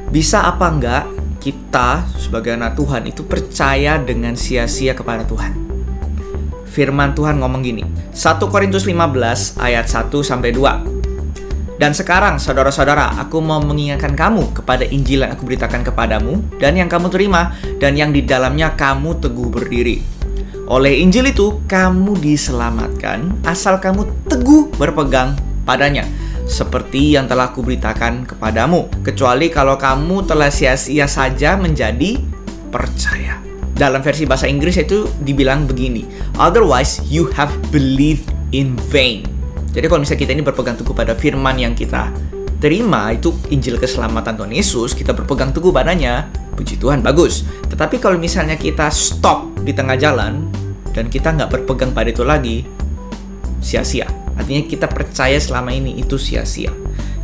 Bisa apa enggak kita sebagai anak Tuhan itu percaya dengan sia-sia kepada Tuhan? Firman Tuhan ngomong gini, 1 Korintus 15 ayat 1-2. Dan sekarang saudara-saudara, aku mau mengingatkan kamu kepada Injil yang aku beritakan kepadamu dan yang kamu terima dan yang di dalamnya kamu teguh berdiri. Oleh Injil itu kamu diselamatkan asal kamu teguh berpegang padanya, seperti yang telah kuberitakan kepadamu, kecuali kalau kamu telah sia-sia saja menjadi percaya. Dalam versi bahasa Inggris itu dibilang begini, otherwise you have believed in vain. Jadi kalau misalnya kita ini berpegang teguh pada firman yang kita terima, itu Injil keselamatan Tuhan Yesus, kita berpegang teguh padanya, puji Tuhan, bagus. Tetapi kalau misalnya kita stop di tengah jalan dan kita nggak berpegang pada itu lagi, sia-sia. Artinya kita percaya selama ini itu sia-sia.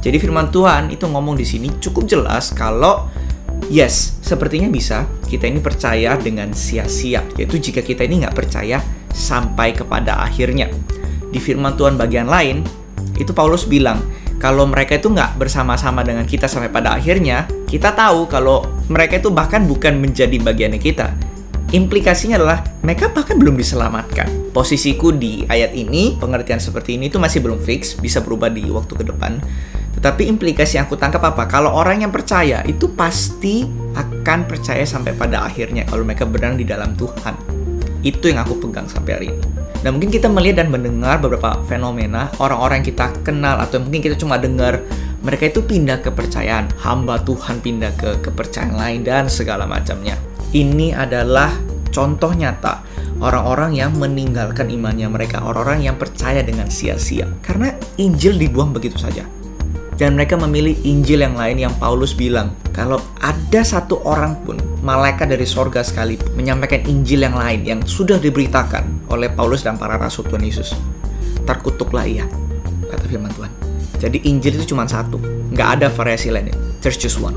Jadi firman Tuhan itu ngomong di sini cukup jelas kalau yes, sepertinya bisa kita ini percaya dengan sia-sia, yaitu jika kita ini nggak percaya sampai kepada akhirnya. Di firman Tuhan bagian lain, itu Paulus bilang, kalau mereka itu nggak bersama-sama dengan kita sampai pada akhirnya, kita tahu kalau mereka itu bahkan bukan menjadi bagiannya kita. Implikasinya adalah mereka bahkan belum diselamatkan. Posisiku di ayat ini, pengertian seperti ini itu masih belum fix, bisa berubah di waktu ke depan. Tetapi implikasi yang aku tangkap apa? Kalau orang yang percaya itu pasti akan percaya sampai pada akhirnya kalau mereka benar di dalam Tuhan. Itu yang aku pegang sampai hari ini. Nah, mungkin kita melihat dan mendengar beberapa fenomena orang-orang yang kita kenal atau mungkin kita cuma dengar mereka itu pindah kepercayaan, hamba Tuhan pindah ke kepercayaan lain dan segala macamnya. Ini adalah contoh nyata orang-orang yang meninggalkan imannya mereka, orang-orang yang percaya dengan sia-sia karena Injil dibuang begitu saja. Dan mereka memilih Injil yang lain yang Paulus bilang, kalau ada satu orang pun, malaikat dari sorga sekalipun, menyampaikan Injil yang lain yang sudah diberitakan oleh Paulus dan para rasul Tuhan Yesus, terkutuklah ia, kata firman Tuhan. Jadi Injil itu cuma satu, nggak ada variasi lain. There's just one.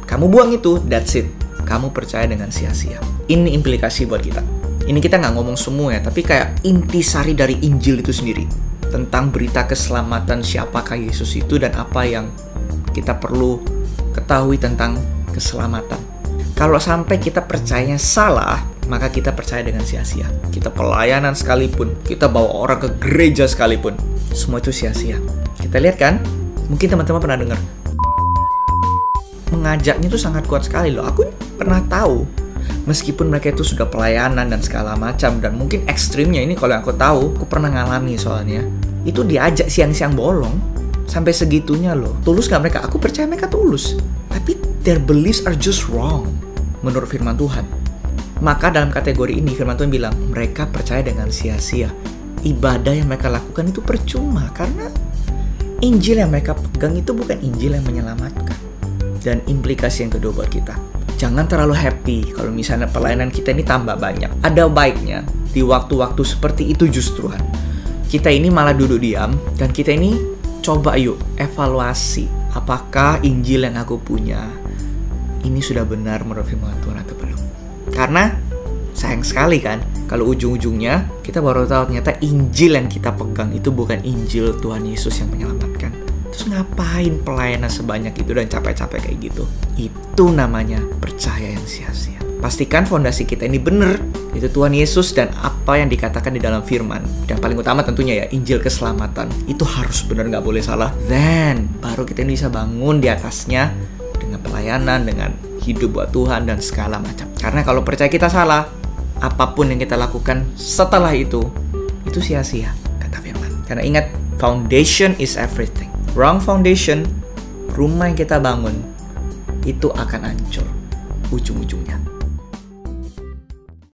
Kamu buang itu, that's it. Kamu percaya dengan sia-sia. Ini implikasi buat kita. Ini kita nggak ngomong semua ya, tapi kayak intisari dari Injil itu sendiri. Tentang berita keselamatan siapakah Yesus itu dan apa yang kita perlu ketahui tentang keselamatan. Kalau sampai kita percayanya salah, maka kita percaya dengan sia-sia. Kita pelayanan sekalipun, kita bawa orang ke gereja sekalipun, semua itu sia-sia. Kita lihat kan, mungkin teman-teman pernah dengar, mengajaknya itu sangat kuat sekali loh. Aku pernah tahu, meskipun mereka itu sudah pelayanan dan segala macam, dan mungkin ekstrimnya ini kalau yang aku tahu, aku pernah ngalami soalnya, itu diajak siang-siang bolong, sampai segitunya loh. Tulus gak mereka? Aku percaya mereka tulus, tapi their beliefs are just wrong menurut firman Tuhan. Maka dalam kategori ini firman Tuhan bilang, mereka percaya dengan sia-sia. Ibadah yang mereka lakukan itu percuma, karena Injil yang mereka pegang itu bukan Injil yang menyelamatkan. Dan implikasi yang kedua buat kita, jangan terlalu happy kalau misalnya pelayanan kita ini tambah banyak. Ada baiknya di waktu-waktu seperti itu justru kita ini malah duduk diam dan kita ini coba yuk evaluasi apakah Injil yang aku punya ini sudah benar menurut firman Tuhan atau belum. Karena sayang sekali kan kalau ujung-ujungnya kita baru tahu ternyata Injil yang kita pegang itu bukan Injil Tuhan Yesus yang menyelamatkan. Terus ngapain pelayanan sebanyak itu dan capek-capek kayak gitu? Itu namanya percaya yang sia-sia. Pastikan fondasi kita ini benar, itu Tuhan Yesus dan apa yang dikatakan di dalam firman. Dan paling utama tentunya ya, Injil keselamatan. Itu harus benar, nggak boleh salah. Then, baru kita bisa bangun di atasnya dengan pelayanan, dengan hidup buat Tuhan dan segala macam. Karena kalau percaya kita salah, apapun yang kita lakukan setelah itu sia-sia, kata firman. Karena ingat, foundation is everything. Wrong foundation, rumah yang kita bangun, itu akan hancur ujung-ujungnya.